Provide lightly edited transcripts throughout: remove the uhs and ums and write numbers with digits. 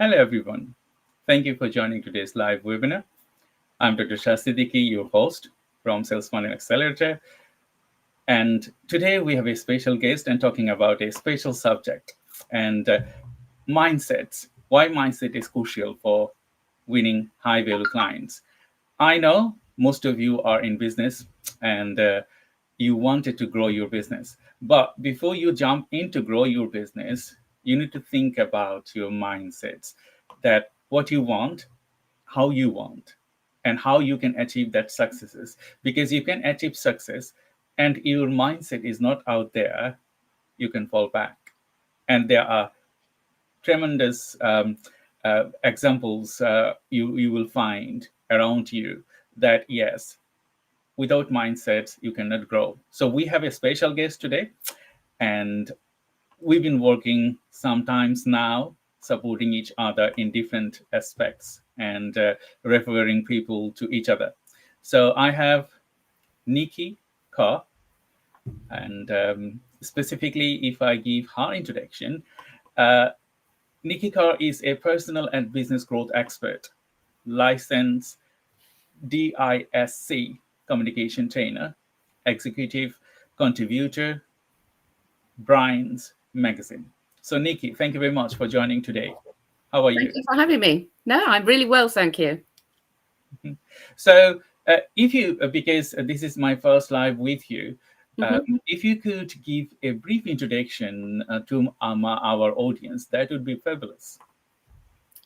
Hello, everyone. Thank you for joining today's live webinar. I'm Dr. Shah Siddiqui, your host from Sales Marketing Accelerator. And today we have a special guest and talking about a special subject and mindsets. Why mindset is crucial for winning high value clients. I know most of you are in business and you wanted to grow your business. But before you jump into grow your business, you need to think about your mindsets, that what you want, how you want, and how you can achieve that successes. Because you can achieve success and your mindset is not out there, you can fall back. And there are tremendous examples you will find around you that yes, without mindsets, you cannot grow. So we have a special guest today, and we've been working sometimes now, supporting each other in different aspects and referring people to each other. So I have Niki Kerr, and specifically, if I give her introduction, uh, Niki Kerr is a personal and business growth expert, licensed DISC communication trainer, executive contributor, Brian's Magazine. So, Niki, thank you very much for joining today. How are Thank you? you for having me. No, I'm really well, thank you. So, if you, because this is my first live with you, hmm if you could give a brief introduction to our audience, that would be fabulous.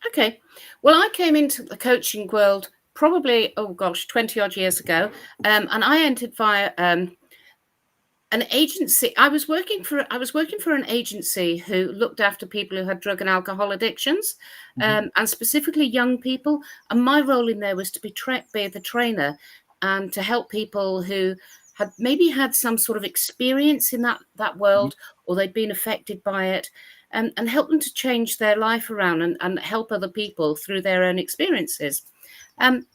Okay. Well, I came into the coaching world probably, 20 odd years ago. And I entered via an agency. I was working for an agency who looked after people who had drug and alcohol addictions, Mhm. and specifically young people. And my role in there was to be the trainer and to help people who had maybe had some sort of experience in that world, or they'd been affected by it, and help them to change their life around and help other people through their own experiences. Um,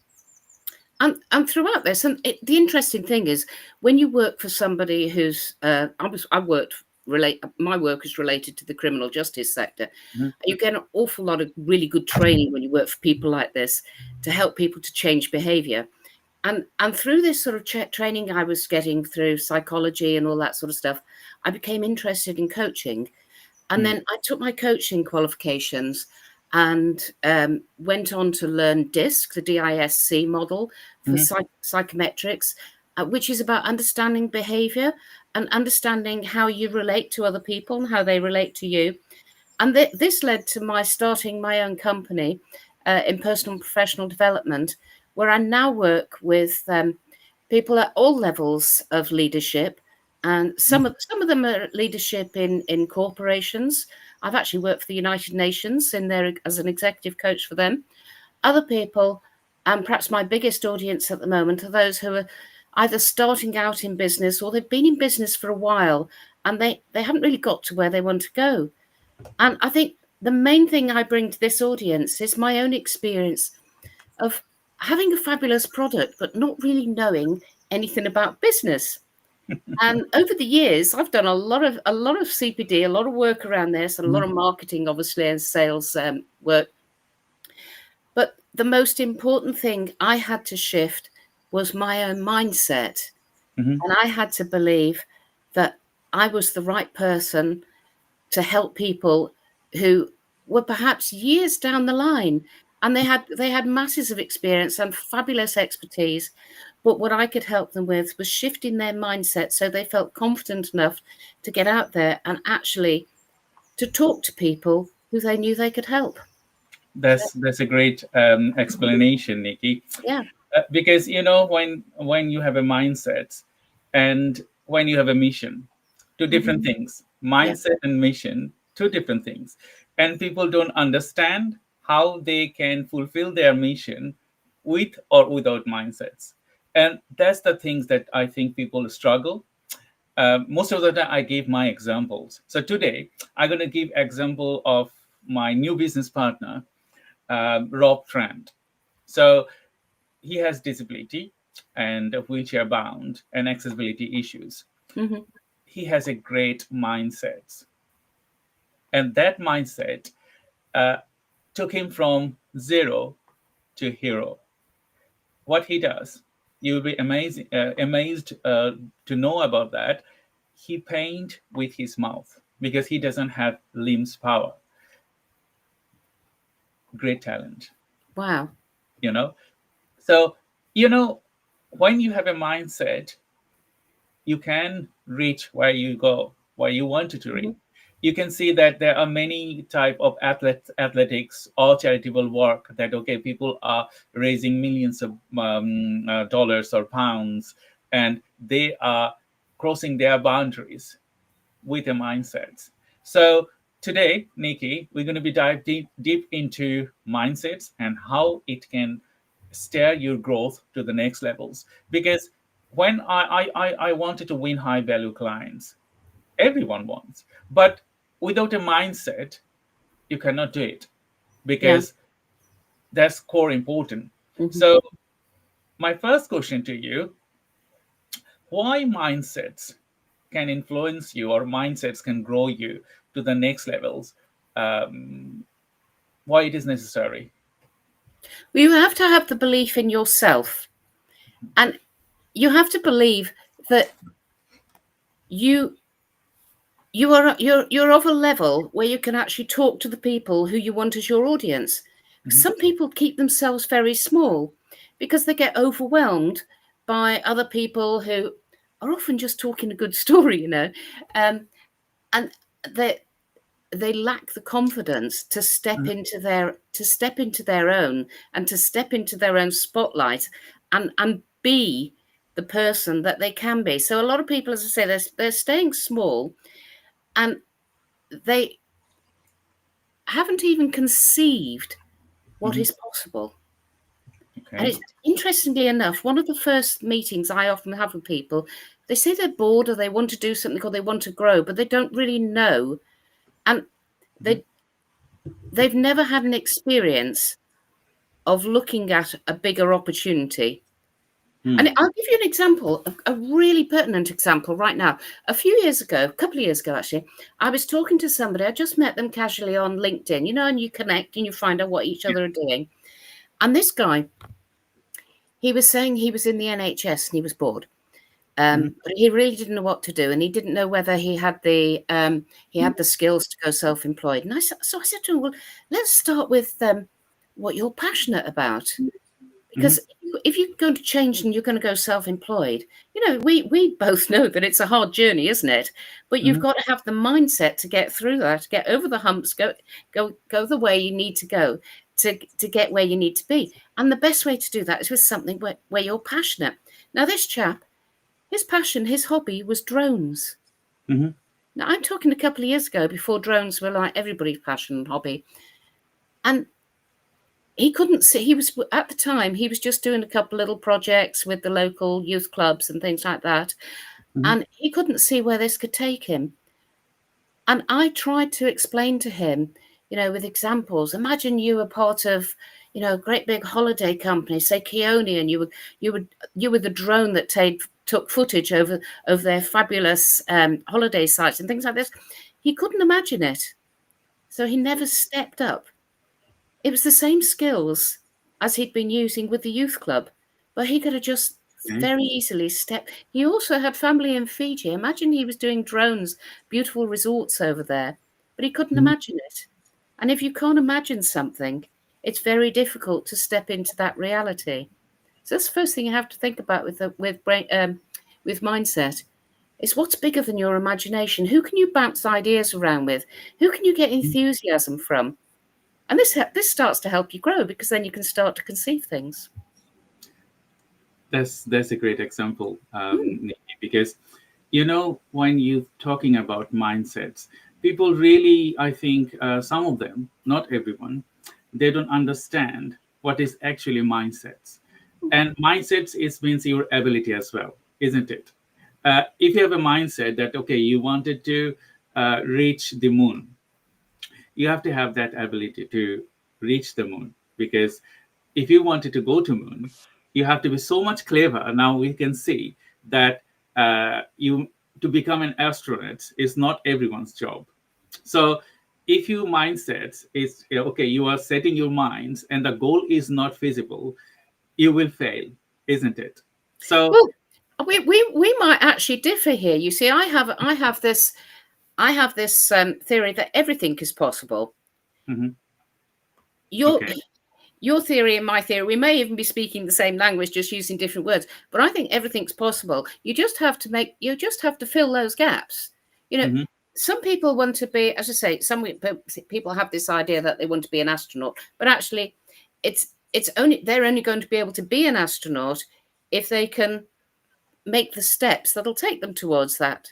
and throughout this, the interesting thing is when you work for somebody who's, my work is related to the criminal justice sector. Mhm. You get an awful lot of really good training when you work for people like this to help people to change behavior. And through this sort of training I was getting through psychology and all that sort of stuff, I became interested in coaching. And Mhm. then I took my coaching qualifications and went on to learn DISC, the DISC model for Mhm. psychometrics, which is about understanding behavior and understanding how you relate to other people and how they relate to you. And this led to my starting my own company in personal and professional development, where I now work with people at all levels of leadership, and some of them are leadership in corporations. I've actually worked for the United Nations in there as an executive coach for them. Other people, and perhaps my biggest audience at the moment, are those who are either starting out in business or they've been in business for a while and they haven't really got to where they want to go. And I think the main thing I bring to this audience is my own experience of having a fabulous product, but not really knowing anything about business. And over the years, I've done a lot of CPD, a lot of work around this, and a lot Mhm. of marketing, obviously, and sales work. But the most important thing I had to shift was my own mindset, Mhm. and I had to believe that I was the right person to help people who were perhaps years down the line, and they had masses of experience and fabulous expertise, but what I could help them with was shifting their mindset so they felt confident enough to get out there and actually to talk to people who they knew they could help. So, That's a great explanation, Nikki. yeah. Because when you have a mindset and when you have a mission, two different hmm things. yeah, Mindset and mission, two different things, and people don't understand how they can fulfill their mission with or without mindsets. And that's the things that I think people struggle. Most of the time I give my examples. So today I'm going to give example of my new business partner, Rob Trent. So he has disability and wheelchair bound and accessibility issues. hmm He has a great mindset. And that mindset, uh, took him from zero to hero. What he does, you'll be amazed to know about that. He paint with his mouth because he doesn't have limbs power. Great talent, Wow. you know. So, you know, when you have a mindset, you can reach where you go, where you wanted to reach. Hmm. You can see that there are many type of athletics or charitable work that, okay, people are raising millions of dollars or pounds, and they are crossing their boundaries with a mindset. So today, Niki, we're going to be dive deep into mindsets and how it can steer your growth to the next levels. Because when I wanted to win high value clients, everyone wants, but without a mindset, you cannot do it Yeah. because that's core important. Hmm. So my first question to you, why mindsets can influence you or mindsets can grow you to the next levels, um, why it is necessary. Well, you have to have the belief in yourself, and you have to believe that you you're of a level where you can actually talk to the people who you want as your audience. Mhm, Some people keep themselves very small because they get overwhelmed by other people who are often just talking a good story, um, and they they lack the confidence to step mhm, into their own, and to step into their own spotlight, and be the person that they can be. So a lot of people, as I say, they're staying small, and they haven't even conceived what mhm. is possible. And Okay. it's interestingly enough, one of the first meetings I often have with people, they say they're bored or they want to do something or they want to grow, but they don't really know. And Mhm, they they've never had an experience of looking at a bigger opportunity. And mm, I'll give you an example, a really pertinent example right now. A few years ago, a couple of years ago, actually, I was talking to somebody. I just met them casually on LinkedIn, and you connect and you find out what each yeah, other are doing. And this guy, he was saying he was in the NHS and he was bored. mhm, But he really didn't know what to do, and he didn't know whether he had the skills to go self-employed. And so I said to him, "Well, let's start with what you're passionate about, mhm, because if you're going to change and you're going to go self-employed, we both know that it's a hard journey, isn't it? But you've mhm, got to have the mindset to get through that, get over the humps, go the way you need to go to get where you need to be. And the best way to do that is with something where you're passionate. Now, this chap, his passion, his hobby was drones. mhm, Now, I'm talking a couple of years ago, before drones were like everybody's passion and hobby. And he couldn't see, he was, at the time, he was just doing a couple little projects with the local youth clubs and things like that. mhm, And he couldn't see where this could take him. And I tried to explain to him, with examples. Imagine you were part of, a great big holiday company, say Keone, and you were the drone that took footage over their fabulous holiday sites and things like this. He couldn't imagine it, so he never stepped up. It was the same skills as he'd been using with the youth club, but he could have just okay, very easily stepped. He also had family in Fiji. Imagine he was doing drones, beautiful resorts over there, but he couldn't mhm, imagine it. And if you can't imagine something, it's very difficult to step into that reality. So that's the first thing you have to think about with mindset. Is what's bigger than your imagination? Who can you bounce ideas around with? Who can you get mhm. enthusiasm from? And this starts to help you grow, because then you can start to conceive things. That's a great example, Mm, Nikki, because when you're talking about mindsets, people really, I think, some of them, not everyone, they don't understand what is actually mindsets. And mindsets is means your ability as well, isn't it? If you have a mindset that, okay, you wanted to reach the moon, you have to have that ability to reach the moon, because if you wanted to go to moon, you have to be so much clever. Now we can see that you to become an astronaut is not everyone's job. So if your mindset is okay, you are setting your minds and the goal is not feasible, you will fail, isn't it? So Well, we might actually differ here. You see, I have this theory that everything is possible. mhm, Your okay. your theory and my theory, we may even be speaking the same language, just using different words. But I think everything's possible. You just have to fill those gaps. You know, Mhm, some people want to be, as I say, some people have this idea that they want to be an astronaut, but actually, they're only going to be able to be an astronaut if they can make the steps that'll take them towards that.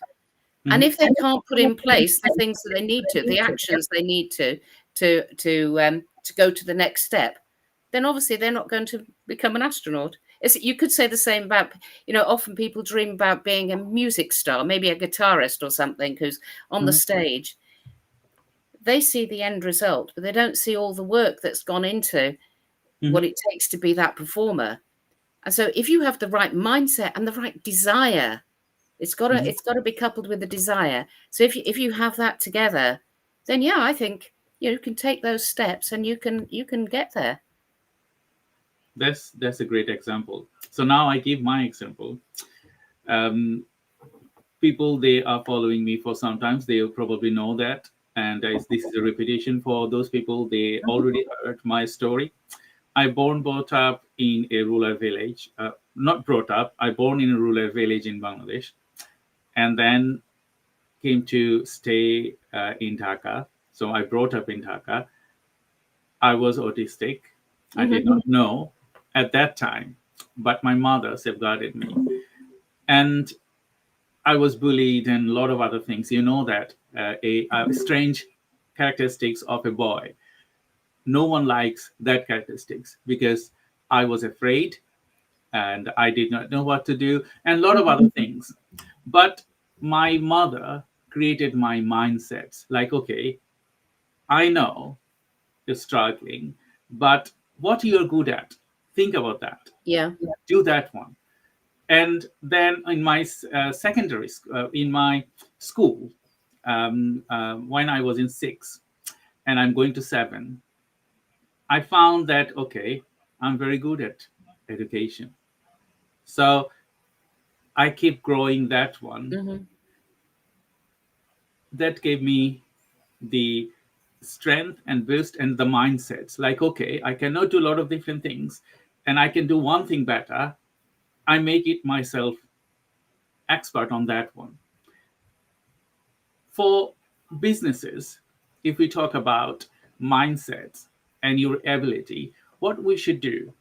And mhm. if they can't put in place the things that they need to, the actions they need to go to the next step, then obviously they're not going to become an astronaut. You could say the same about, often people dream about being a music star, maybe a guitarist or something who's on the Mhm, stage. They see the end result, but they don't see all the work that's gone into what mhm, it takes to be that performer. And so if you have the right mindset and the right desire, mhm. it's got to be coupled with the desire. So if you have that together, then yeah, I think you can take those steps and you can get there. That's a great example. So now I give my example. Um, People they are following me for sometimes they probably know that, and this is a repetition for those people. They already heard my story. I born brought up in a rural village. Not brought up. I born in a rural village in Bangladesh, and then came to stay in Dhaka. So I brought up in Dhaka. I was autistic. I did Hmm. not know at that time, but my mother safeguarded me. And I was bullied and a lot of other things. You know that a strange characteristics of a boy. No one likes that characteristics because I was afraid and I did not know what to do and a lot of other things. But my mother created my mindsets like, okay, I know you're struggling, but what you're good at, think about that. Yeah. Do that one. And then in my in my school, when I was in six and I'm going to seven, I found that okay, I'm very good at education. So I keep growing that one. Hmm. That gave me the strength and boost and the mindsets. Like okay, I cannot do a lot of different things, and I can do one thing better. I make it myself expert on that one. For businesses, if we talk about mindsets and your ability, what we should do,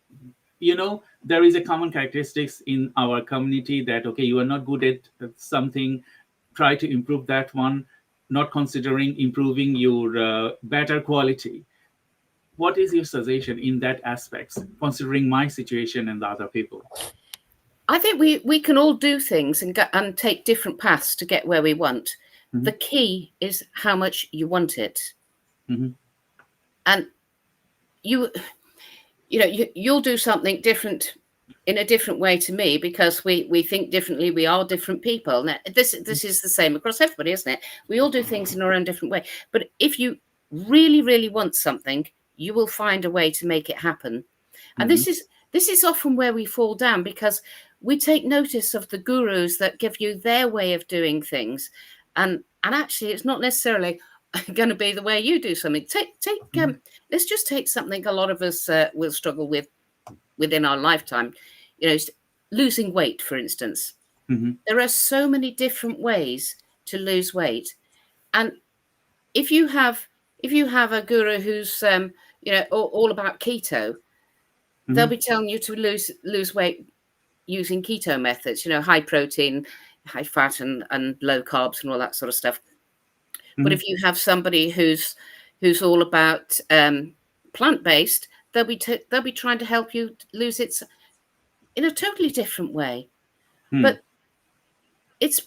there is a common characteristics in our community that okay, you are not good at something, try to improve that one, not considering improving your better quality. What is your suggestion in that aspects, considering my situation and the other people? I think we can all do things and take different paths to get where we want. Hmm. The key is how much you want it, Hmm. and you you'll do something different in a different way to me because we think differently. We are different people. Now, this is the same across everybody, isn't it? We all do things in our own different way. But if you really, really want something, you will find a way to make it happen. And Hmm. this is often where we fall down because we take notice of the gurus that give you their way of doing things, and actually, it's not necessarily going to be the way you do something. Let's just take something a lot of us will struggle with within our lifetime. Losing weight, for instance. Hmm. There are so many different ways to lose weight, and if you have a guru who's all about keto, they'll Hmm. be telling you to lose weight using keto methods. High protein, high fat, and low carbs and all that sort of stuff. But Hmm. if you have somebody who's all about plant based, they'll be trying to help you lose it in a totally different way. Hmm. But it's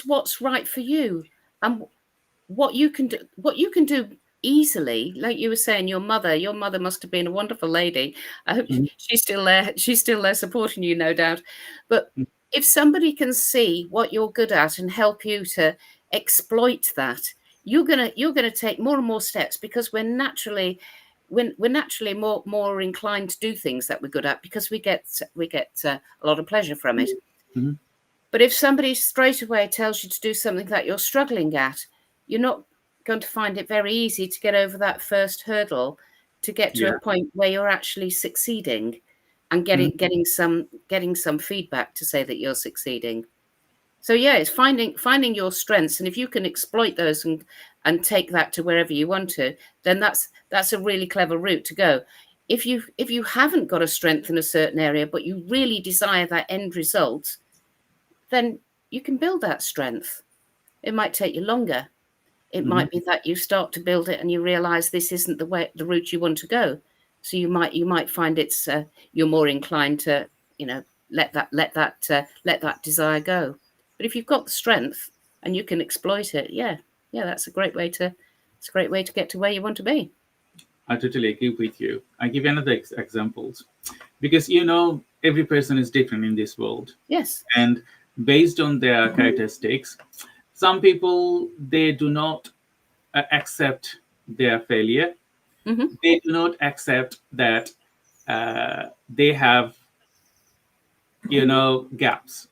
what's right for you, and what you can do easily. Like you were saying, your mother must have been a wonderful lady. I hope Hmm. she's still there supporting you, no doubt. But if somebody can see what you're good at and help you to exploit that, you're gonna take more and more steps, because we're naturally more inclined to do things that we're good at, because we get a lot of pleasure from it. Mm-hmm. But if somebody straight away tells you to do something that you're struggling at, you're not going to find it very easy to get over that first hurdle, to get to a point where you're actually succeeding and getting some feedback to say that you're succeeding. So yeah, it's finding your strengths, and if you can exploit those and take that to wherever you want to, then that's a really clever route to go. If you haven't got a strength in a certain area, but you really desire that end result, then you can build that strength. It might take you longer. It might be that you start to build it and you realize this isn't the route you want to go. So you might find it's you're more inclined to, let that desire go. But if you've got the strength and you can exploit it, that's a great way to get to where you want to be. I totally agree with you. I give you another examples, because every person is different in this world. Yes. And based on their characteristics, some people, they do not accept their failure. Mm-hmm. They do not accept that they have gaps.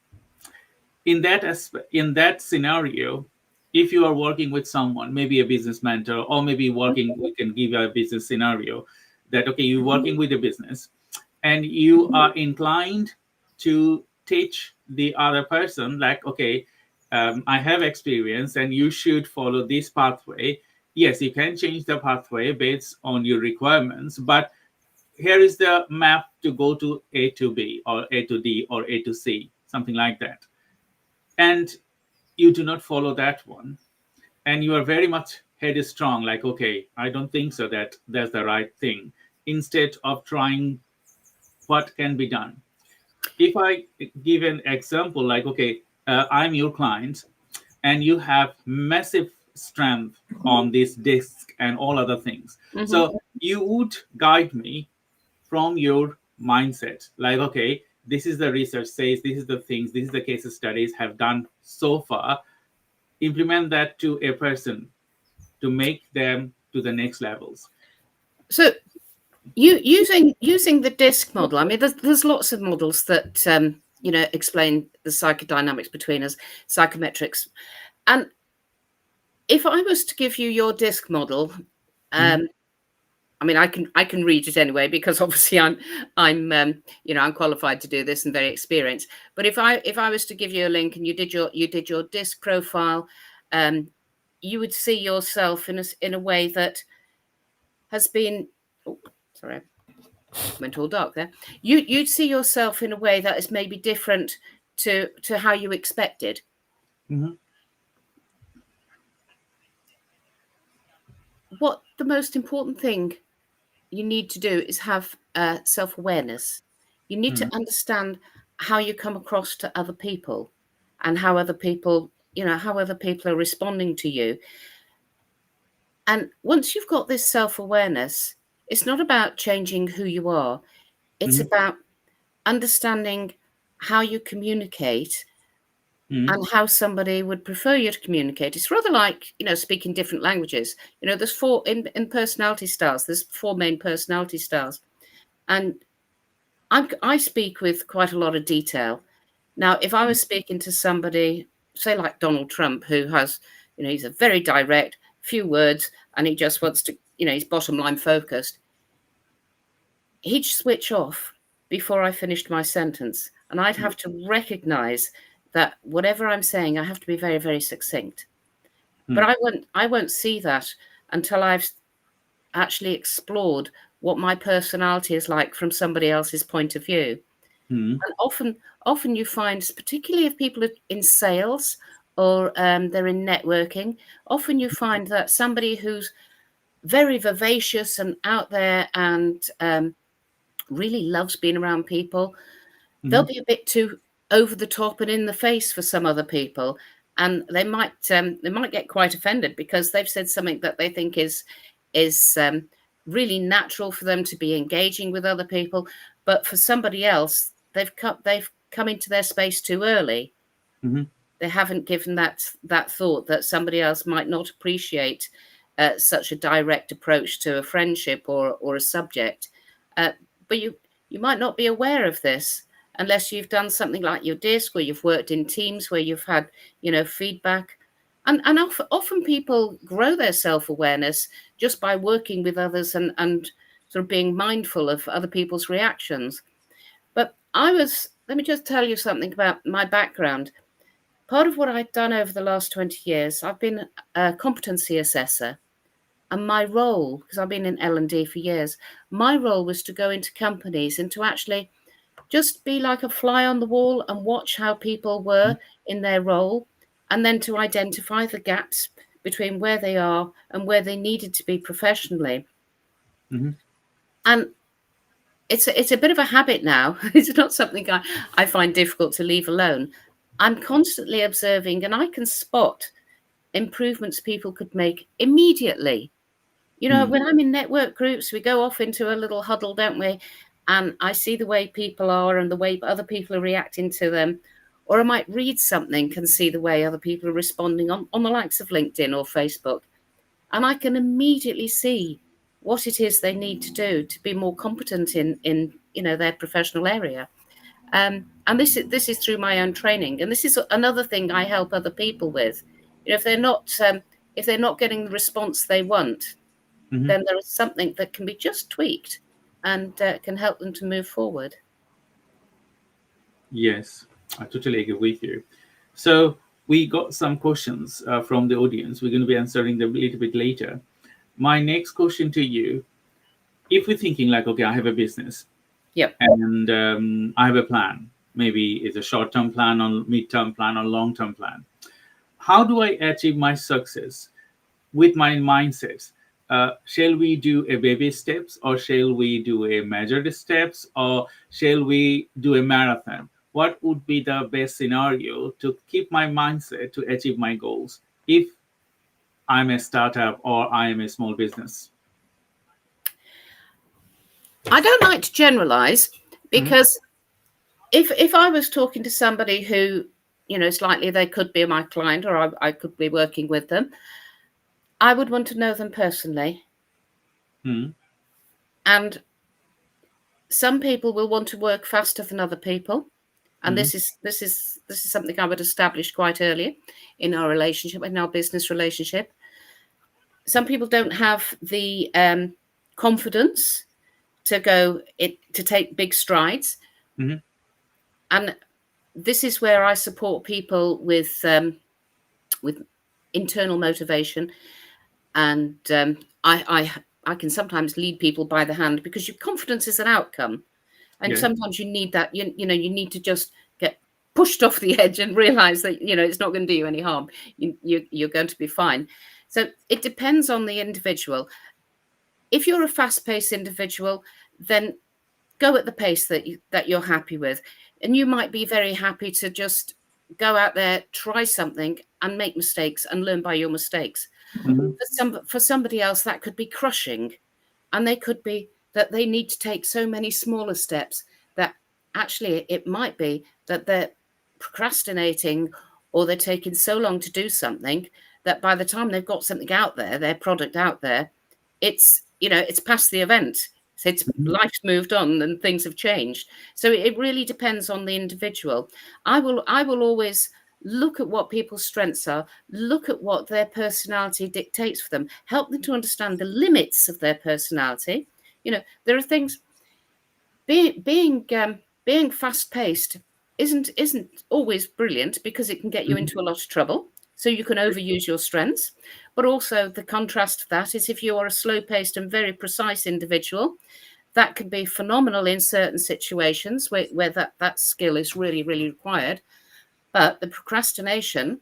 In that scenario, if you are working with someone, maybe a business mentor, or maybe we can give you a business scenario that, okay, you're working with a business and you are inclined to teach the other person, like, okay, I have experience and you should follow this pathway. Yes, you can change the pathway based on your requirements, but here is the map to go to A to B or A to D or A to C, something like that. And you do not follow that one. And you are very much headstrong, like, okay, I don't think so that that's the right thing, instead of trying what can be done. If I give an example, like, okay, I'm your client and you have massive strength on this disc and all other things. Mm-hmm. So you would guide me from your mindset, like, okay, this is the research says, this is the things, this is the case studies have done so far. Implement that to a person to make them to the next levels. So using the DISC model, I mean, there's lots of models that explain the psychodynamics between us, psychometrics. And if I was to give you your DISC model, I mean, I can read it anyway, because obviously I'm qualified to do this and very experienced. But if I was to give you a link and you did your DISC profile, you would see yourself in a way that has been. Oh, sorry, went all dark there. You'd see yourself in a way that is maybe different to how you expected. Mm-hmm. What the most important thing you need to do is have self-awareness. You need to understand how you come across to other people and how other people are responding to you. And once you've got this self-awareness, it's not about changing who you are. It's about understanding how you communicate and how somebody would prefer you to communicate. It's rather like, speaking different languages. There's four in personality styles. There's four main personality styles. And I speak with quite a lot of detail. Now, if I was speaking to somebody, say like Donald Trump, who has, he's a very direct, few words, and he just wants to, he's bottom line focused, he'd switch off before I finished my sentence. And I'd have to recognize that whatever I'm saying, I have to be very, very succinct. But I won't see that until I've actually explored what my personality is like from somebody else's point of view. And often you find, particularly if people are in sales or they're in networking, often you find that somebody who's very vivacious and out there and really loves being around people, they'll be a bit too over the top and in the face for some other people, and they might get quite offended because they've said something that they think is really natural for them to be engaging with other people, but for somebody else, they've come into their space too early. they haven't given that thought that somebody else might not appreciate such a direct approach to a friendship or a subject. But you might not be aware of this unless you've done something like your DISC, or you've worked in teams where you've had, feedback. And often people grow their self-awareness just by working with others and sort of being mindful of other people's reactions. But let me just tell you something about my background. Part of what I've done over the last 20 years, I've been a competency assessor. And my role, because I've been in L&D for years, my role was to go into companies and to actually just be like a fly on the wall and watch how people were in their role, and then to identify the gaps between where they are and where they needed to be professionally. Mm-hmm. And it's a bit of a habit now. It's not something I find difficult to leave alone. I'm constantly observing, and I can spot improvements people could make immediately. When I'm in network groups, we go off into a little huddle, don't we? And I see the way people are and the way other people are reacting to them. Or I might read something and see the way other people are responding on the likes of LinkedIn or Facebook. And I can immediately see what it is they need to do to be more competent in their professional area. And this is through my own training. And this is another thing I help other people with. If they're not getting the response they want, then there is something that can be just tweaked and can help them to move forward. Yes, I totally agree with you. So we got some questions from the audience. We're going to be answering them a little bit later. My next question to you, if we're thinking like, okay, I have a business, Yep. and I have a plan, maybe it's a short-term plan or mid-term plan or long-term plan. How do I achieve my success with my mindsets? Shall we do a baby steps, or shall we do a measured steps, or shall we do a marathon? What would be the best scenario to keep my mindset to achieve my goals if I'm a startup or I am a small business? I don't like to generalize, because if I was talking to somebody who, it's likely they could be my client, or I could be working with them, I would want to know them personally. And some people will want to work faster than other people. And this is something I would establish quite early in our relationship, in our business relationship. Some people don't have the confidence to take big strides. And this is where I support people with internal motivation. And I can sometimes lead people by the hand, because your confidence is an outcome. And sometimes you need that, you need to just get pushed off the edge and realize that, it's not going to do you any harm. You're going to be fine. So it depends on the individual. If you're a fast-paced individual, then go at the pace that you're happy with. And you might be very happy to just go out there, try something and make mistakes and learn by your mistakes. For somebody else, that could be crushing. And they could be that they need to take so many smaller steps that actually it might be that they're procrastinating, or they're taking so long to do something that by the time they've got something out there, their product out there, it's past the event. So life's moved on and things have changed. So it really depends on the individual. I will always look at what people's strengths are, look at what their personality dictates for them, help them to understand the limits of their personality. There are things, being fast-paced isn't always brilliant, because it can get you into a lot of trouble. So you can overuse your strengths. But also the contrast to that is, if you are a slow-paced and very precise individual, that can be phenomenal in certain situations where that skill is really, really required. But the procrastination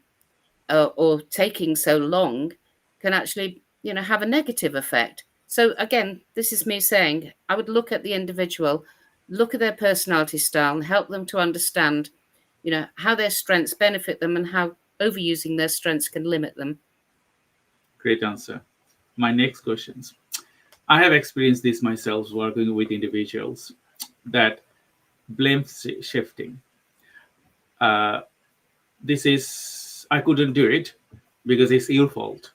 or taking so long can actually, have a negative effect. So again, this is me saying I would look at the individual, look at their personality style, and help them to understand, how their strengths benefit them and how overusing their strengths can limit them. Great answer. My next questions. I have experienced this myself working with individuals, that blame shifting. this is, I couldn't do it because it's your fault.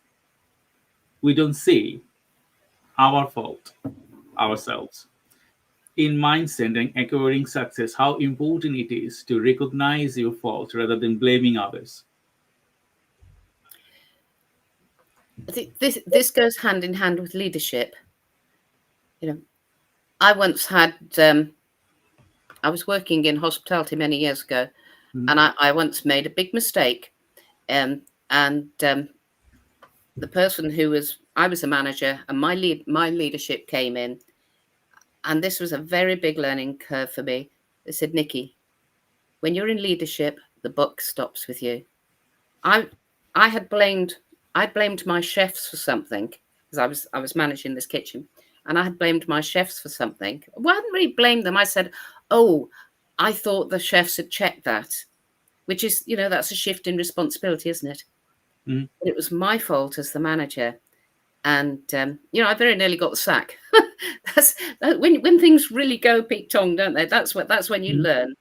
We don't see our fault ourselves. In mindset and acquiring success, how important it is to recognize your fault rather than blaming others. I think this goes hand in hand with leadership. You know, I once had I was working in hospitality many years ago, Mhm. and I once made a big mistake. And the person I was a manager, and my leadership came in, and this was a very big learning curve for me. They said, Nikki, when you're in leadership, the buck stops with you. I I had blamed I blamed my chefs for something because I was managing this kitchen, and I had blamed my chefs for something. Well, I hadn't really blamed them. I said, "Oh, I thought the chefs had checked that," which is, that's a shift in responsibility, isn't it? Mhm. But it was my fault as the manager, and I very nearly got the sack. When things really go peak tong, don't they? That's when you Mhm. learn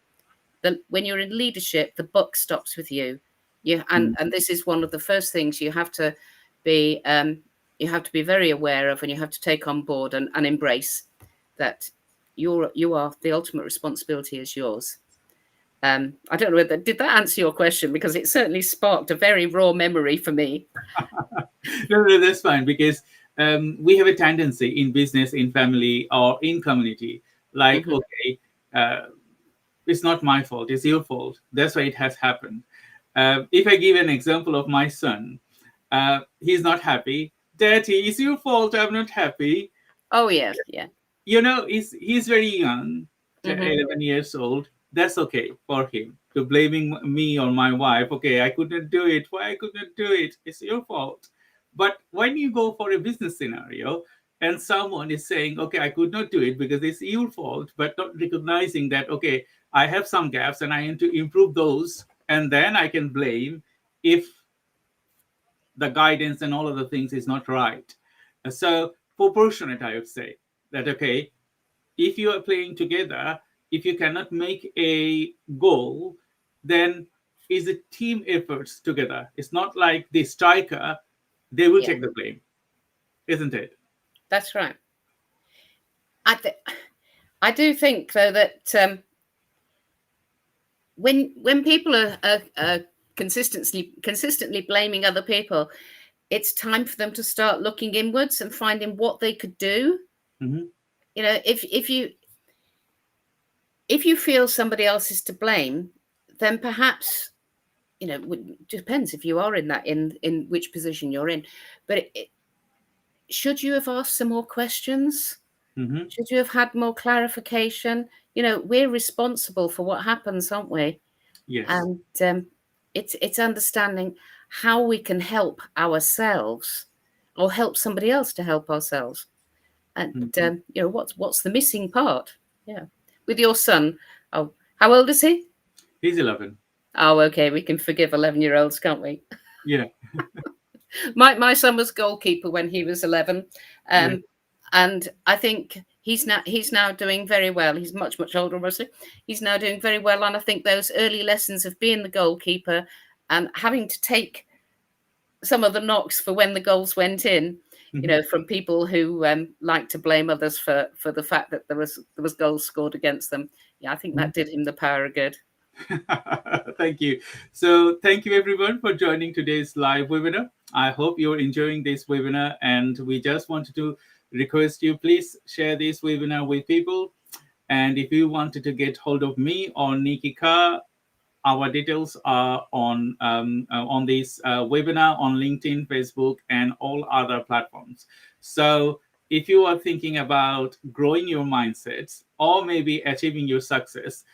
that when you're in leadership, the buck stops with you. And this is one of the first things be you have to be very aware of, and you have to take on board and embrace that you are the ultimate responsibility is yours. I don't know whether did that answer your question, because it certainly sparked a very raw memory for me. No, no, that's fine because we have a tendency in business, in family, or in community, like, Hmm. okay, uh, it's not my fault, it's your fault. That's why it has happened. If I give an example of my son, he's not happy. Daddy, it's your fault I'm not happy. Oh yeah, yeah. He's very young, Hmm. 11 years old. That's okay for him to blaming me or my wife. Okay, I couldn't do it. Why I couldn't do it? It's your fault. But when you go for a business scenario and someone is saying, okay, I could not do it because it's your fault, but not recognizing that, okay, I have some gaps and I need to improve those, and then I can blame if the guidance and all of the things is not right. So proportionate, I would say that, okay, if you are playing together, if you cannot make a goal, then is a team efforts together. It's not like the striker, they will Yeah, take the blame, isn't it? that's right. I th- I do think though that when people are consistently blaming other people, it's time for them to start looking inwards and finding what they could do. Mm-hmm. If you feel somebody else is to blame, then perhaps, it depends if you are in which position you're in. But should you have asked some more questions? Mm-hmm. Should you have had more clarification? We're responsible for what happens, aren't we? Yes. And it's understanding how we can help ourselves or help somebody else to help ourselves. And Mhm. what's the missing part? Yeah, with your son. Oh, how old is he? He's 11. Oh, okay, we can forgive 11-year-olds, can't we? Yeah. My son was goalkeeper when he was 11, Yeah. and I think he's now doing very well. He's much older, obviously. He's now doing very well, and I think those early lessons of being the goalkeeper and having to take some of the knocks for when the goals went in, Mhm. from people who like to blame others for the fact that there was goals scored against them. Yeah, I think that did him the power of good. Thank you. So, thank you everyone for joining today's live webinar. I hope you're enjoying this webinar, and we just wanted to request you please share this webinar with people. And if you wanted to get hold of me or Niki Kerr, our details are on this webinar on LinkedIn, Facebook, and all other platforms. So, if you are thinking about growing your mindsets or maybe achieving your success,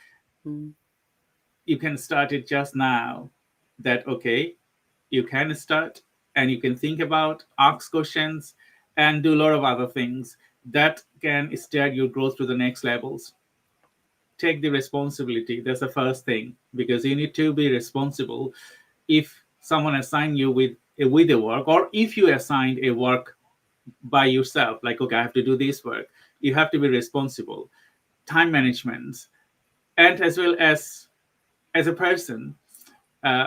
Mm. you can start it just now. That okay, you can start and you can think about, ask questions, and do a lot of other things that can steer your growth to the next levels. Take the responsibility. That's the first thing, because you need to be responsible. If someone assigned you with a work, or if you assigned a work by yourself, like okay, I have to do this work, you have to be responsible. Time management, and as well as a person,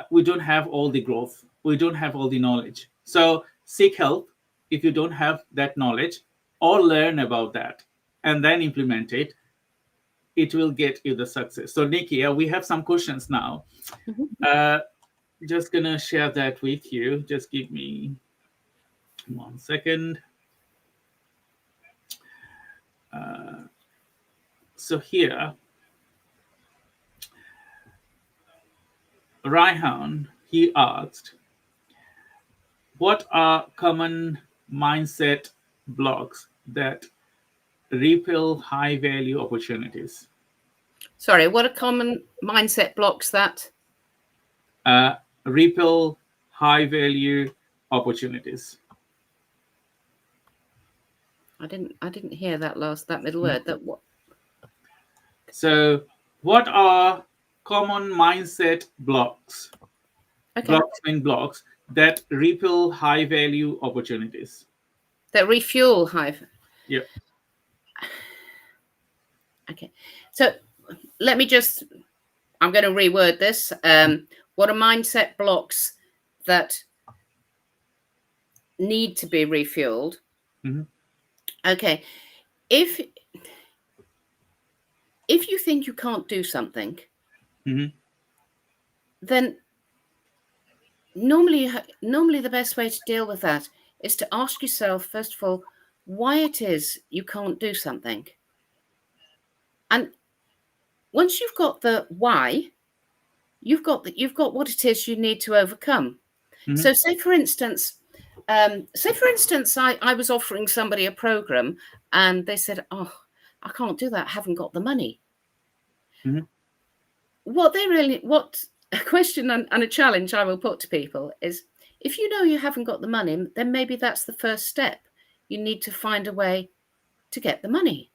we don't have all the growth. We don't have all the knowledge. So seek help if you don't have that knowledge, or learn about that and then implement it. It will get you the success. So Niki, we have some questions now. Just gonna share that with you. Just give me 1 second. So here, Raihan, he asked, what are common mindset blocks that repel high value opportunities? Sorry, what are common mindset blocks that repel high value opportunities? I didn't hear that middle word. That what? So, what are common mindset blocks? Okay. Blocks that repel high value opportunities. That refuel high. Yeah. Okay. So let me just. I'm going to reword this. What are mindset blocks that need to be refueled? Mm-hmm. Okay. If you think you can't do something, mm-hmm. then normally the best way to deal with that is to ask yourself, first of all, why it is you can't do something. And once you've got the why, you've got what it is you need to overcome. Mm-hmm. So say for instance, I was offering somebody a program and they said, oh, I can't do that, I haven't got the money. Mm-hmm. What a question and a challenge I will put to people is, if you know you haven't got the money, then maybe that's the first step. You need to find a way to get the money.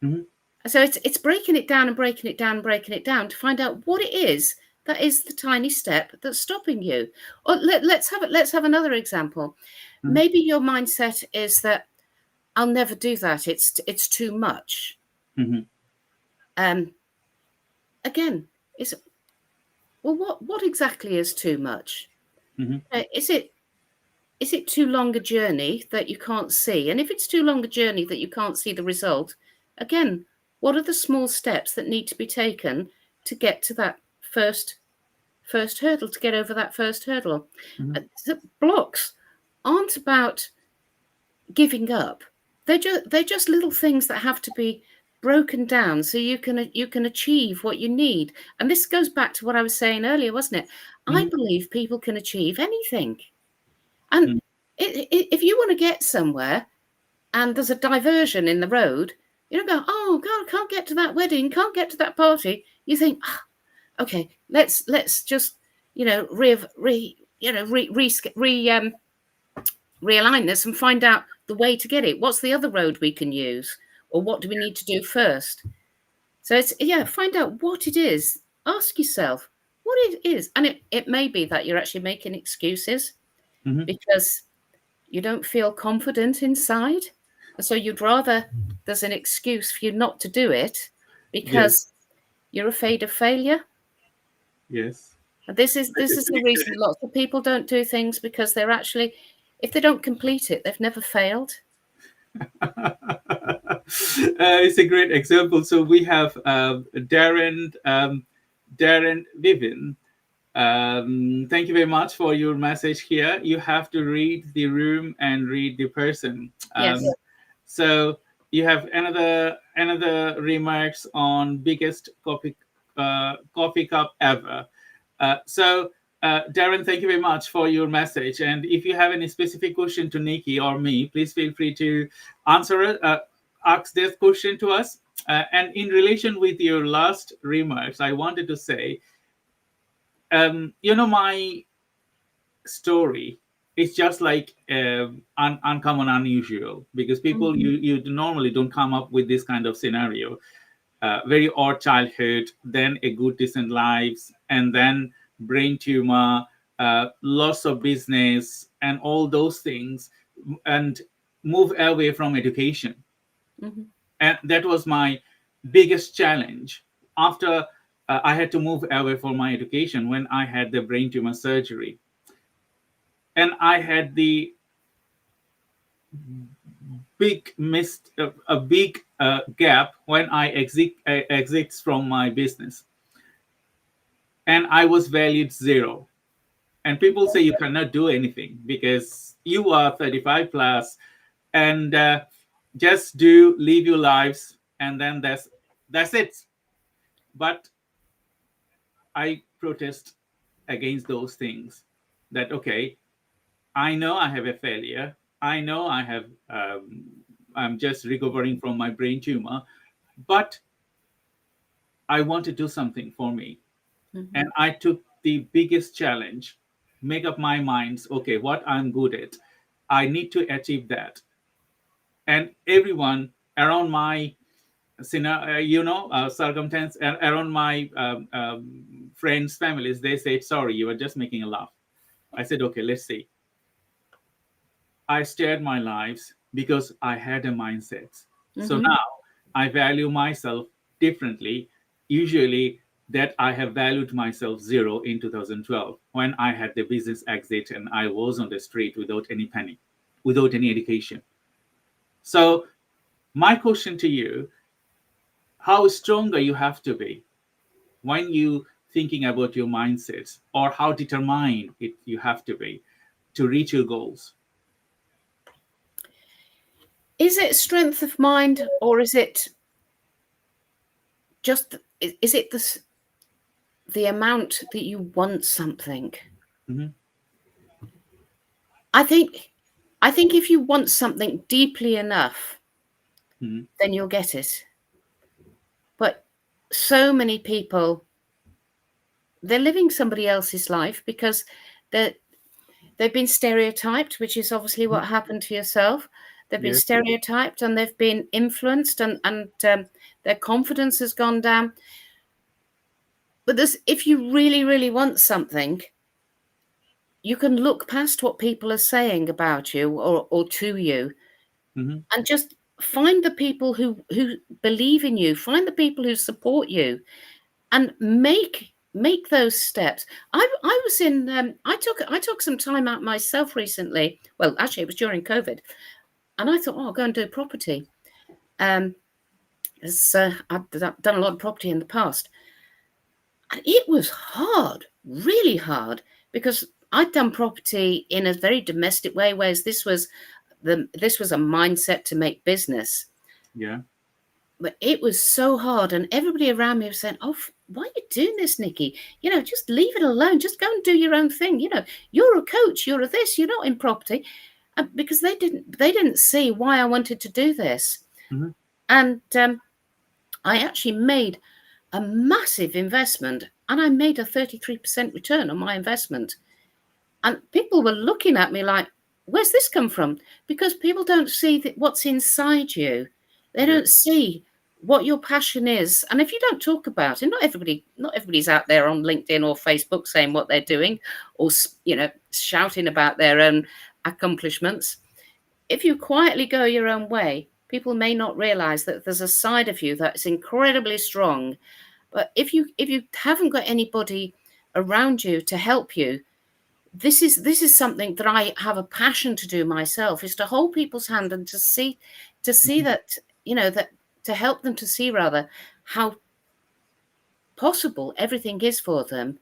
Mm-hmm. So it's breaking it down to find out what it is that is the tiny step that's stopping you. Or let's have another example. Mm-hmm. Maybe your mindset is that I'll never do that. It's too much. Mm-hmm. Again, what exactly is too much? Mm-hmm. Is it too long a journey that you can't see? And if it's too long a journey that you can't see the result, again, what are the small steps that need to be taken to get to that first hurdle, to get over that first hurdle? Mm-hmm. The blocks aren't about giving up. They're just little things that have to be broken down so you can achieve what you need. And this goes back to what I was saying earlier, wasn't it? Mm-hmm. I believe people can achieve anything. And if you want to get somewhere and there's a diversion in the road, you don't go, oh God, I can't get to that wedding, can't get to that party. You think, okay, let's just realign this and find out the way to get it. What's the other road we can use, or what do we need to do first? So it's find out what it is. Ask yourself what it is, and it may be that you're actually making excuses because you don't feel confident inside. So you'd rather there's an excuse for you not to do it because you're afraid of failure. Yes. And this is the reason lots of people don't do things, because they're actually, if they don't complete it, they've never failed. It's a great example. So we have Darren Vivin. Thank you very much for your message here. You have to read the room and read the person. Yes. So you have another remarks on biggest coffee cup ever. Darren, thank you very much for your message. And if you have any specific question to Niki or me, please feel free to answer it. Ask this question to us. And in relation with your last remarks, I wanted to say, my story is just like uncommon, unusual, because people you normally don't come up with this kind of scenario. Very odd childhood, then a good decent lives, and then brain tumor, loss of business, and all those things, and move away from education. And that was my biggest challenge. After I had to move away for my education when I had the brain tumor surgery. And I had the big missed a big gap when I exits from my business, and I was valued zero. And people say you cannot do anything because you are 35 plus, and just do live your lives, and then that's it. But I protest against those things. That okay, I know I have a failure. I know I'm just recovering from my brain tumor, but I want to do something for me. Mm-hmm. And I took the biggest challenge, make up my minds, okay, what I'm good at. I need to achieve that. And everyone around my circumstance and around my friends, families, they said, sorry, you were just making a laugh. I said, okay, let's see. I steered my lives because I had a mindset. So Mm-hmm. now I value myself differently. Usually, that I have valued myself zero in 2012 when I had the business exit and I was on the street without any penny, without any education. So, my question to you: how stronger you have to be when you thinking about your mindsets, or how determined you have to be to reach your goals? Is it strength of mind, or is it just, is it the amount that you want something? Mhm. I think if you want something deeply enough, Mhm. then you'll get it. But so many people, they're living somebody else's life because they're they've been stereotyped, which is obviously Mhm. what happened to yourself. They've been Yes. stereotyped and they've been influenced, and their confidence has gone down. But if you really, really want something, you can look past what people are saying about you or to you, Mhm. and just find the people who believe in you, find the people who support you, and make those steps. I was in I took some time out myself recently. Well, actually, it was during COVID, and I thought, oh, I'll go and do property. Um, I've done a lot of property in the past, and it was hard, really hard, because I'd done property in a very domestic way, whereas this was a mindset to make business. Yeah. But it was so hard, and everybody around me was saying, "Oh, why are you doing this, Nikki? Just leave it alone. Just go and do your own thing. You're a coach. You're a this. You're not in property." Because they didn't see why I wanted to do this, Mhm. and I actually made a massive investment, and I made a 33% return on my investment. And people were looking at me like, where's this come from? Because people don't see what's inside you. They Yeah. don't see what your passion is. And if you don't talk about it, not everybody's out there on LinkedIn or Facebook saying what they're doing, or shouting about their own accomplishments. If you quietly go your own way, people may not realize that there's a side of you that's incredibly strong. But if you haven't got anybody around you to help you, this is something that I have a passion to do myself, is to hold people's hand and to see Mhm. that, that to help them to see, rather, how possible everything is for them,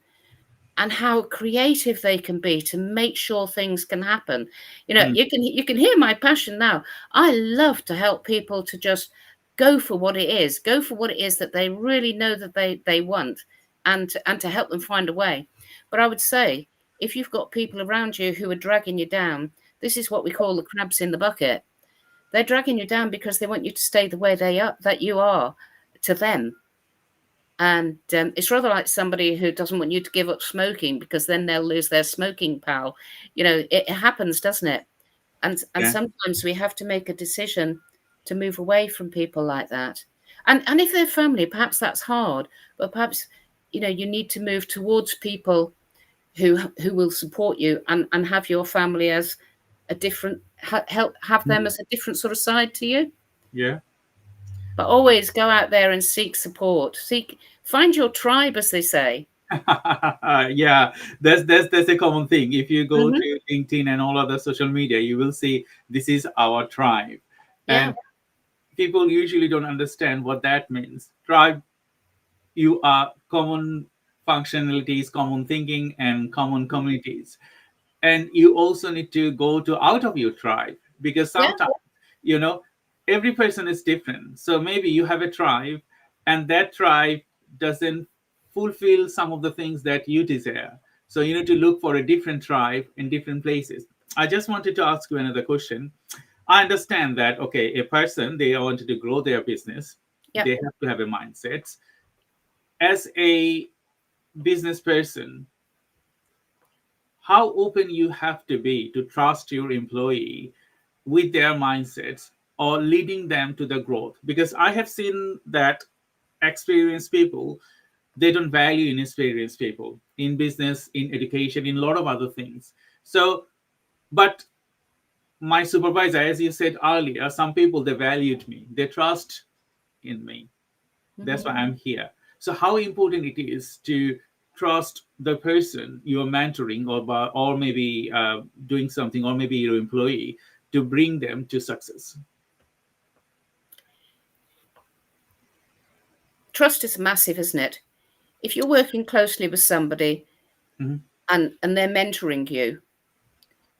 and how creative they can be to make sure things can happen. Mm. You can hear my passion now. I love to help people to just go for what it is that they really know that they want, and to help them find a way. But I would say, if you've got people around you who are dragging you down, this is what we call the crabs in the bucket. They're dragging you down because they want you to stay the way they are, that you are, to them. And it's rather like somebody who doesn't want you to give up smoking because then they'll lose their smoking pal. It happens, doesn't it? And Yeah. sometimes we have to make a decision to move away from people like that. And if they're family, perhaps that's hard, but perhaps you need to move towards people who will support you, and have your family as a different, help have Mhm. them as a different sort of side to you. Yeah. But always go out there and seek support. Find your tribe, as they say. Yeah, that's a common thing. If you go Hmm. to LinkedIn and all other social media, you will see this is our tribe, Yeah, and people usually don't understand what that means. Tribe, you are common functionalities, common thinking, and common communities. And you also need to go to out of your tribe, because yeah, sometimes, you know, every person is different. So maybe you have a tribe, and that tribe doesn't fulfill some of the things that you desire. So you need to look for a different tribe in different places. I just wanted to ask you another question. I understand that, okay, a person, they wanted to grow their business, yeah. they have to have a mindset. As a business person, how open you have to be to trust your employee with their mindsets or leading them to the growth, because I have seen that experienced people, they don't value inexperienced people in business, in education, in a lot of other things. So, but my supervisor, as you said earlier, some people, they valued me, they trust in me, that's Hmm. why I'm here. So how important it is to trust the person you're mentoring, or maybe doing something, or maybe your employee, to bring them to success. Trust is massive, isn't it? If you're working closely with somebody Hmm. and they're mentoring you,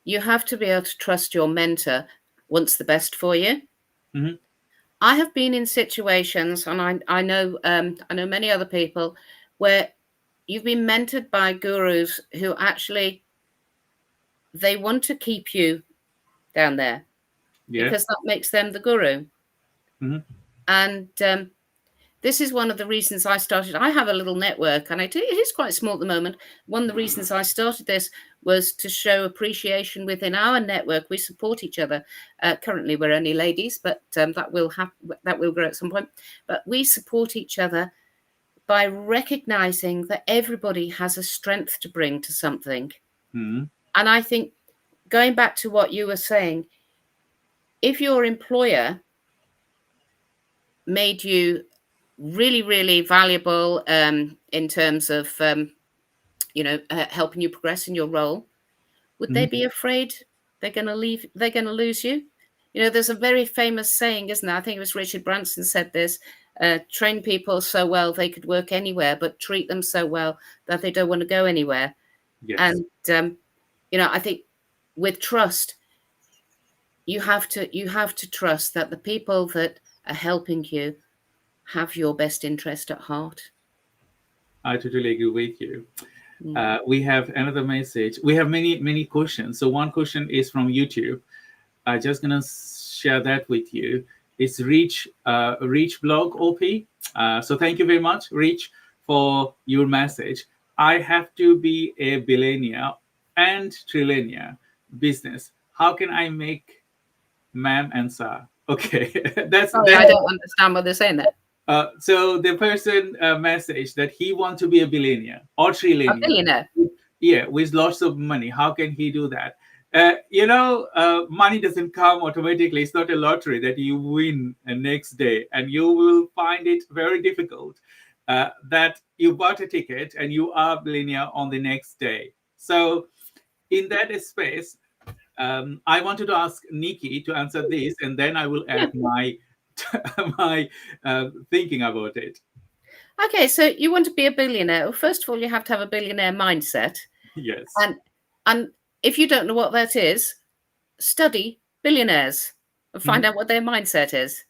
you have to be able to trust your mentor wants the best for you. Hmm. I have been in situations, and I know many other people where you've been mentored by gurus who actually they want to keep you down there Yeah. because that makes them the guru. Hmm. And this is one of the reasons I started. I have a little network, and it is quite small at the moment. One of the reasons I started this was to show appreciation within our network. We support each other. Currently, we're only ladies, but that will grow at some point. But we support each other by recognizing that everybody has a strength to bring to something. Hmm. And I think going back to what you were saying, if your employer made you really, really valuable in terms of helping you progress in your role, would they Hmm. be afraid they're going to leave? They're going to lose you? You know, there's a very famous saying, isn't there? I think it was Richard Branson said this: "Train people so well they could work anywhere, but treat them so well that they don't want to go anywhere." Yes, And I think with trust, you have to trust that the people that are helping you have your best interest at heart. I totally agree with you. Mm. We have another message. We have many questions. So one question is from YouTube. I'm just gonna share that with you. It's Reach Blog OP. So thank you very much, Reach, for your message. I have to be a billionaire and trillionaire business. How can I make ma'am and sir? Okay, that's Sorry, I that. don't understand what they're saying there. So the person message that he wants to be a billionaire or A trillionaire, billionaire. yeah, with lots of money. How can he do that? Money doesn't come automatically. It's not a lottery that you win the next day, and you will find it very difficult that you bought a ticket and you are a billionaire on the next day. So in that space, I wanted to ask Nikki to answer this, and then I will Yeah. add my my thinking about it. Okay, so you want to be a billionaire. Well, first of all, you have to have a billionaire mindset. Yes. And if you don't know what that is, study billionaires and find Mhm. out what their mindset is.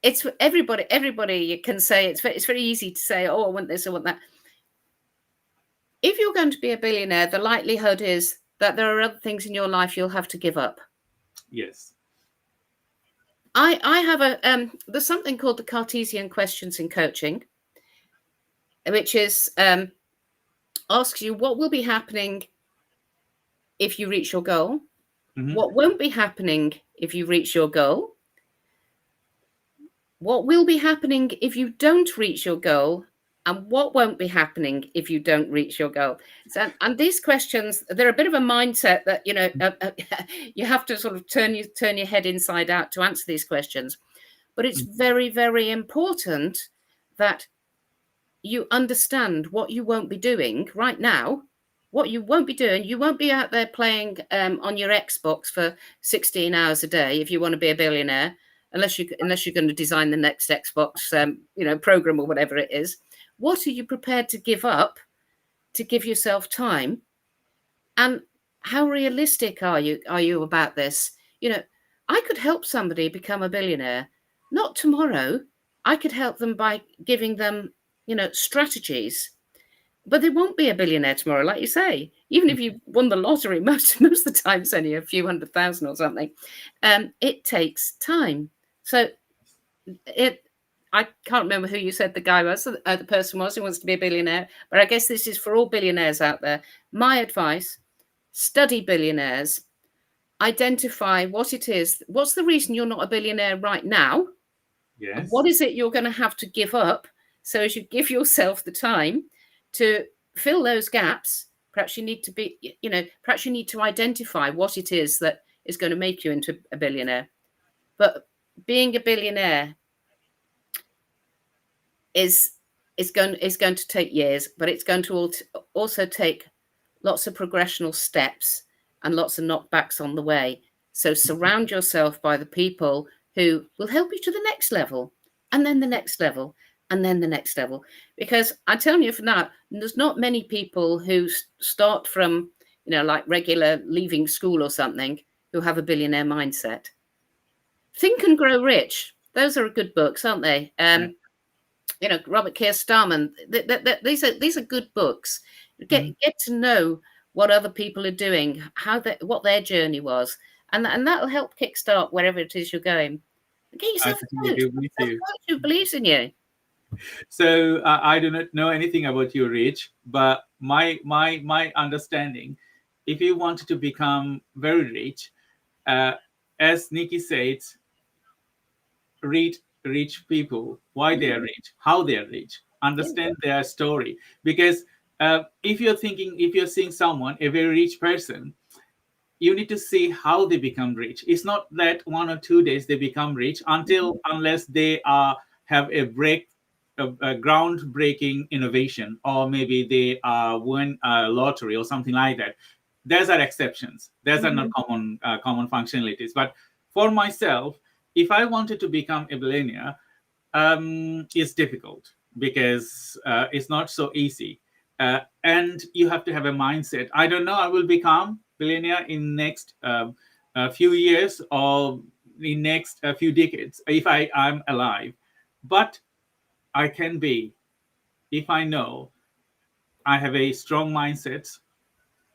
It's everybody can say it's very easy to say, oh, I want this, I want that. If you're going to be a billionaire, the likelihood is that there are other things in your life you'll have to give up. Yes. I have there's something called the Cartesian questions in coaching, which is asks you what will be happening if you reach your goal, Hmm. what won't be happening if you reach your goal, what will be happening if you don't reach your goal, and what won't be happening if you don't reach your goal. So, and these questions, they're a bit of a mindset that you have to sort of turn your head inside out to answer these questions. But it's very, very important that you understand what you won't be doing right now. What you won't be doing, you won't be out there playing on your Xbox for 16 hours a day if you want to be a billionaire, unless you're going to design the next Xbox, program or whatever it is. What are you prepared to give up to give yourself time? And how realistic are you about this? I could help somebody become a billionaire, not tomorrow. I could help them by giving them, strategies. But they won't be a billionaire tomorrow, like you say. Even if you won the lottery, most of the time it's only a few 100,000 or something. It takes time. So I can't remember who you said the guy was, the person was who wants to be a billionaire. But I guess this is for all billionaires out there. My advice: study billionaires, identify what it is. What's the reason you're not a billionaire right now? Yes. What is it you're going to have to give up? So as you give yourself the time to fill those gaps, perhaps you need to identify what it is that is going to make you into a billionaire. But being a billionaire is going to take years, but it's going to also take lots of progressional steps and lots of knockbacks on the way. So surround yourself by the people who will help you to the next level, and then the next level, and then the next level. Because I'm telling you for now, there's not many people who start from, like regular leaving school or something, who have a billionaire mindset. Think and Grow Rich. Those are good books, aren't they? Robert Kiyosaki. These are good books. Get to know what other people are doing, what their journey was, and that'll help kickstart wherever it is you're going. Get yourself a coach. Who believes in you. So I do not know anything about your rich, but my understanding, if you want to become very rich, as Niki said, read rich people, why they are rich, how they are rich, understand their story. Because if you're seeing someone, a very rich person, you need to see how they become rich. It's not that 1 or 2 days they become rich unless they have a groundbreaking innovation, or maybe they win a lottery or something like that. Those are exceptions. Those are not common functionalities. But for myself, if I wanted to become a billionaire, it's difficult because it's not so easy. And you have to have a mindset. I don't know, I will become billionaire in next few years or in next few decades if I'm alive. But I can be if I know I have a strong mindset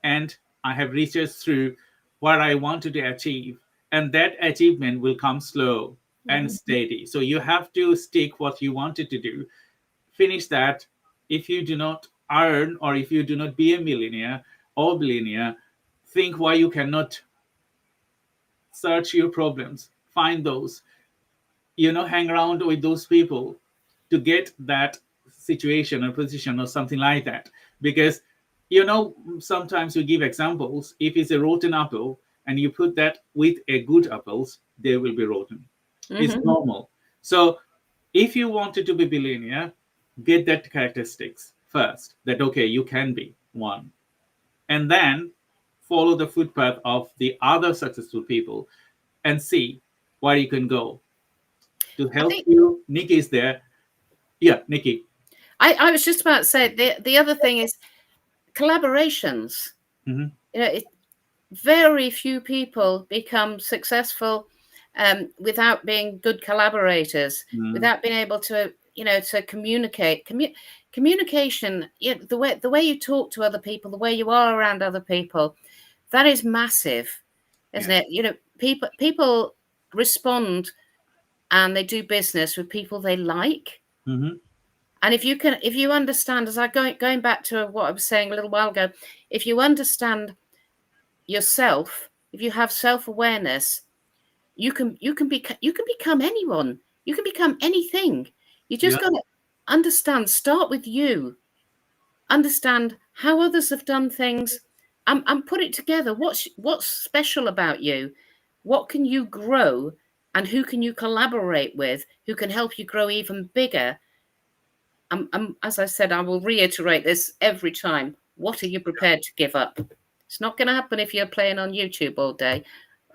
and I have researched through what I wanted to achieve. And that achievement will come slow and steady. So you have to stick what you wanted to do. Finish that. If you do not earn, or if you do not be a millionaire or billionaire, think why you cannot. Search your problems, find those, hang around with those people to get that situation or position or something like that. Because sometimes we give examples. If it's a rotten apple and you put that with a good apples, they will be rotten. It's normal. So if you wanted to be billionaire, get that characteristics first, that okay, you can be one, and then follow the footpath of the other successful people and see where you can go. To help you, Niki is there. Yeah, Niki. I was just about to say the other thing is collaborations. Very few people become successful without being good collaborators, without being able to to communicate. Communication, the way you talk to other people, the way you are around other people, that is massive, isn't it? People respond and they do business with people they like. And if you understand, as going back to what I was saying a little while ago, if you understand yourself, if you have self-awareness, you can become anyone. You can become anything. You just got to understand. Start with you. Understand how others have done things, and put it together. What's special about you? What can you grow and who can you collaborate with, who can help you grow even bigger. As I said, I will reiterate this every time. What are you prepared to give up? It's not going to happen if you're playing on YouTube all day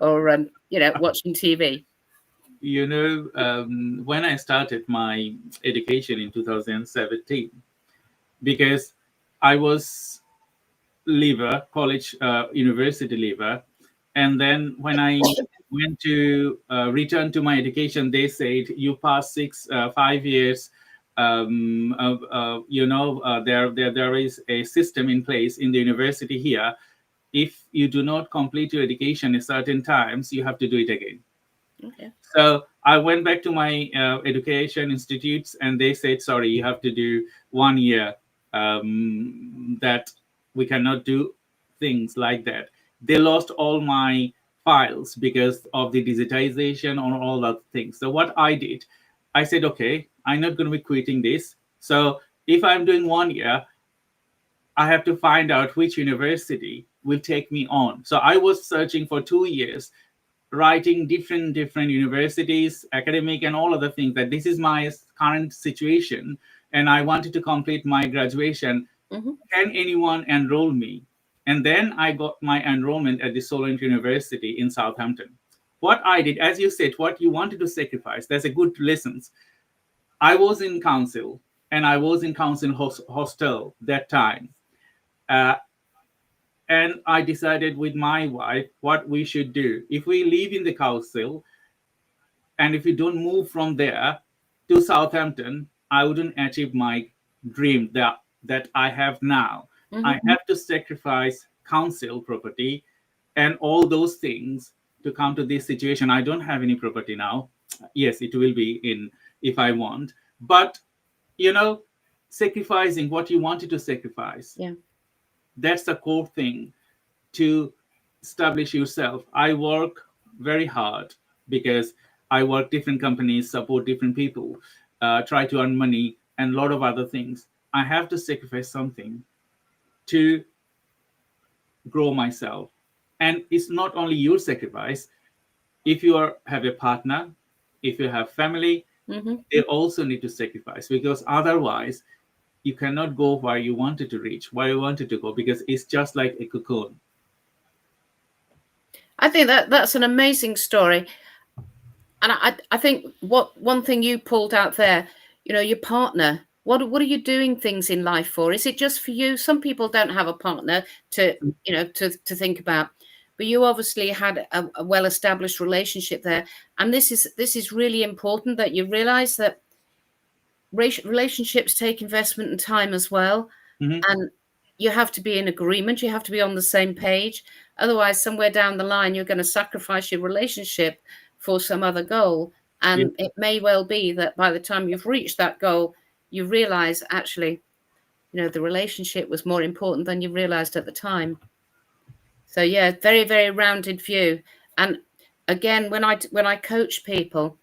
or, watching TV. When I started my education in 2017, because I was leaver, college, university leaver, and then when I went to return to my education, they said you pass 5 years. There is a system in place in the university here. If you do not complete your education at certain times, you have to do it again. Okay. So I went back to my education institutes, and they said, sorry, you have to do 1 year. That we cannot do things like that. They lost all my files because of the digitization or all that things. So what I did, I said, okay, I'm not going to be quitting this. So if I'm doing 1 year, I have to find out which university will take me on. So I was searching for 2 years, writing different universities, academic and all other things, that this is my current situation and I wanted to complete my graduation. Mm-hmm. Can anyone enroll me? And then I got my enrollment at the Solent University in Southampton. What I did, as you said, what you wanted to sacrifice, there's a good lessons. I was in council, and I was in council hostel that time. And I decided with my wife what we should do. If we live in the council, and if we don't move from there to Southampton, I wouldn't achieve my dream that I have now. Mm-hmm. I have to sacrifice council property and all those things to come to this situation. I don't have any property now. Yes, it will be in if I want. But, sacrificing what you wanted to sacrifice. Yeah. That's the core thing to establish yourself. I work very hard because I work different companies, support different people, try to earn money, and a lot of other things. I have to sacrifice something to grow myself. And it's not only your sacrifice. If you have a partner, if you have family, Mm-hmm. they also need to sacrifice, because otherwise you cannot go where you wanted to reach, where you wanted to go, because it's just like a cocoon. I think that's an amazing story. And I think one thing you pulled out there, your partner, what are you doing things in life for? Is it just for you? Some people don't have a partner to think about, but you obviously had a well-established relationship there. And this is really important, that you realize that relationships take investment and time as well. Mm-hmm. And you have to be in agreement. You have to be on the same page. Otherwise, somewhere down the line, you're going to sacrifice your relationship for some other goal. And it may well be that by the time you've reached that goal, you realize actually, the relationship was more important than you realized at the time. So yeah, very, very rounded view. And again, when I coach people,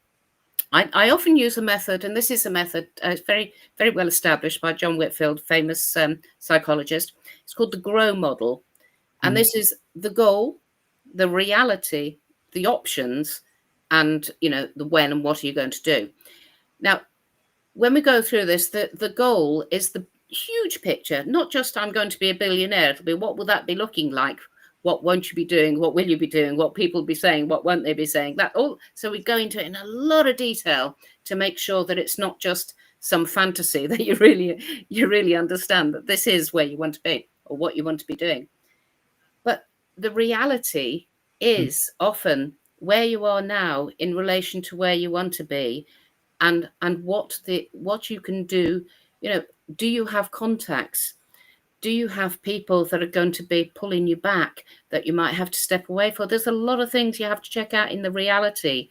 I often use a method, and this is a method very, very well established by John Whitfield, famous psychologist. It's called the GROW model. And this is the goal, the reality, the options, and, the when and what are you going to do. Now, when we go through this, the goal is the huge picture, not just I'm going to be a billionaire. It'll be what will that be looking like? What won't you be doing? What will you be doing? What people be saying? What won't they be saying? That all. So we go into it in a lot of detail to make sure that it's not just some fantasy, that you really understand that this is where you want to be or what you want to be doing. But the reality is often where you are now in relation to where you want to be, and what you can do. Do you have contacts? Do you have people that are going to be pulling you back that you might have to step away for? There's a lot of things you have to check out in the reality.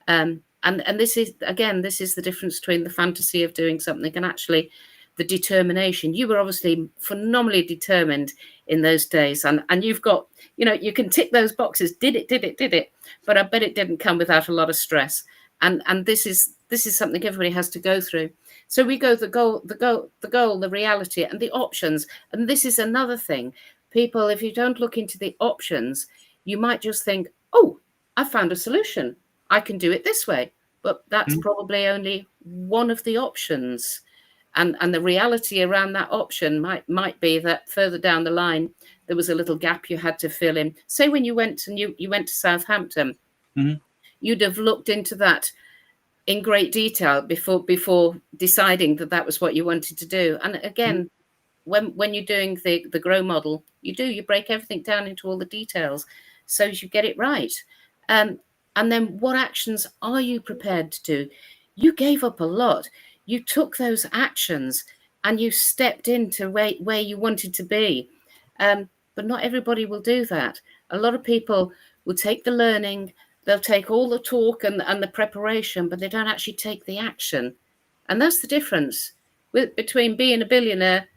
And this is the difference between the fantasy of doing something and actually the determination. You were obviously phenomenally determined in those days. And you've got, you can tick those boxes. Did it. But I bet it didn't come without a lot of stress. And this is something everybody has to go through. So we go the goal, the reality, and the options. And this is another thing. People, if you don't look into the options, you might just think, oh, I found a solution. I can do it this way, but that's probably only one of the options. And the reality around that option might be that further down the line there was a little gap you had to fill in. Say when you went and you went to Southampton, you'd have looked into that in great detail before deciding that that was what you wanted to do. And again, when you're doing the grow model, you break everything down into all the details so you get it right. And then what actions are you prepared to do? You gave up a lot. You took those actions and you stepped into where you wanted to be. But not everybody will do that. A lot of people will take the learning, they'll take all the talk and the preparation, but they don't actually take the action. And that's the difference between being a billionaire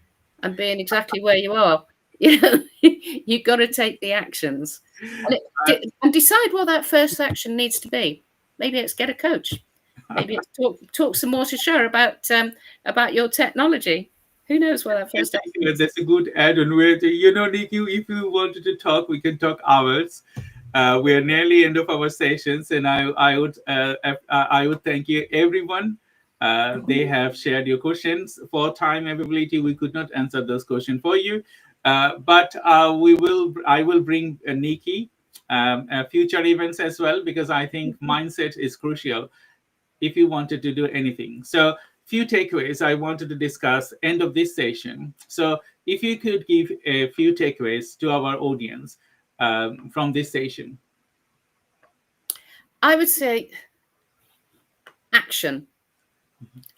and being exactly where you are. You've got to take the actions and decide what that first action needs to be. Maybe it's get a coach. Maybe it's talk some more to Shah about your technology. Who knows what that first action is? That's a good add-on. Nikki, if you wanted to talk, we can talk hours. We're nearly end of our sessions, and I would thank you, everyone. They have shared your questions. For time availability, we could not answer those questions for you, but I will bring Niki future events as well, because I think mindset is crucial if you wanted to do anything. So few takeaways I wanted to discuss end of this session. So if you could give a few takeaways to our audience from this session. I would say action.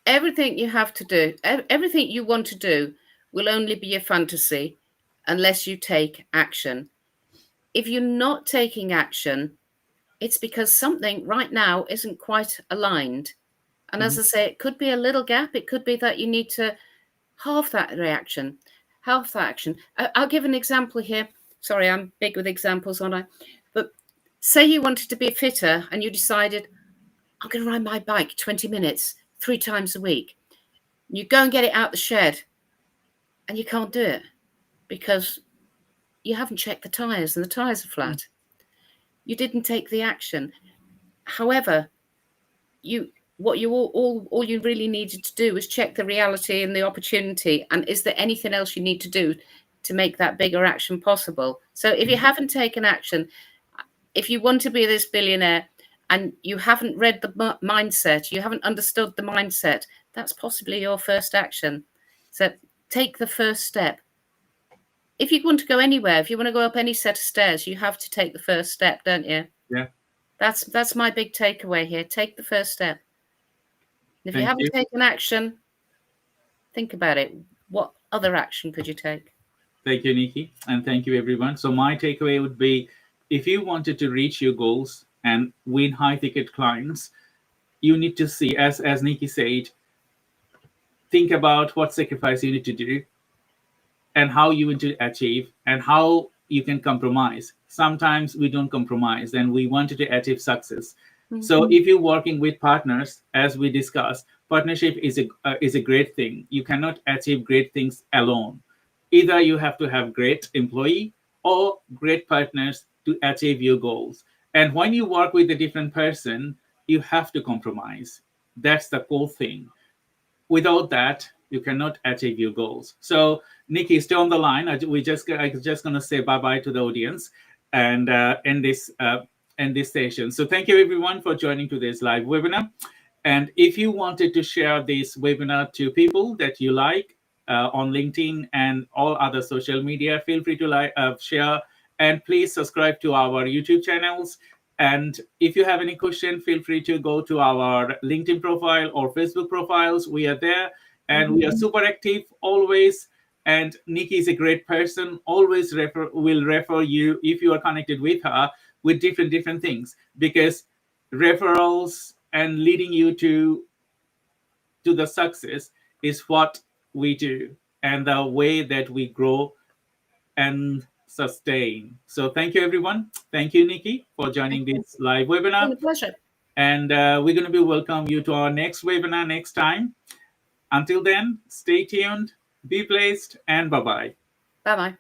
Everything you have to do, everything you want to do will only be a fantasy unless you take action. If you're not taking action, it's because something right now isn't quite aligned. And as I say, it could be a little gap. It could be that you need to halve that reaction, halve that action. I'll give an example here. Sorry, I'm big with examples, aren't I? But say you wanted to be fitter and you decided, I'm going to ride my bike 20 minutes, 3 times a week. You go and get it out the shed and you can't do it because you haven't checked the tyres and the tyres are flat. You didn't take the action. However, all you really needed to do was check the reality and the opportunity, and is there anything else you need to do to make that bigger action possible? So if you haven't taken action, if you want to be this billionaire and you haven't read the mindset, you haven't understood the mindset, that's possibly your first action. So take the first step. If you want to go anywhere, if you want to go up any set of stairs, you have to take the first step, don't you? Yeah. That's my big takeaway here. Take the first step. If you haven't taken action, think about it. What other action could you take? Thank you, Niki, and thank you, everyone. So my takeaway would be, if you wanted to reach your goals and win high-ticket clients, you need to see, as Niki said, think about what sacrifice you need to do and how you want to achieve and how you can compromise. Sometimes we don't compromise and we wanted to achieve success. So if you're working with partners, as we discussed, partnership is a great thing. You cannot achieve great things alone. Either you have to have great employee or great partners to achieve your goals. And when you work with a different person, you have to compromise. That's the core thing. Without that, you cannot achieve your goals. So Niki, stay on the line. I'm just going to say bye-bye to the audience and end this session. So thank you, everyone, for joining today's live webinar. And if you wanted to share this webinar to people that you like on LinkedIn and all other social media, feel free to share, and please subscribe to our YouTube channels. And if you have any question, feel free to go to our LinkedIn profile or Facebook profiles. We are there, and we are super active always. And Niki is a great person. Always will refer you, if you are connected with her, with different things, because referrals and leading you to the success is what we do and the way that we grow and sustain. So thank you, everyone. Thank you, Niki, for joining this live webinar. It's a pleasure. And we're going to be welcome you to our next webinar next time. Until then, stay tuned, be blessed, and bye-bye. Bye-bye.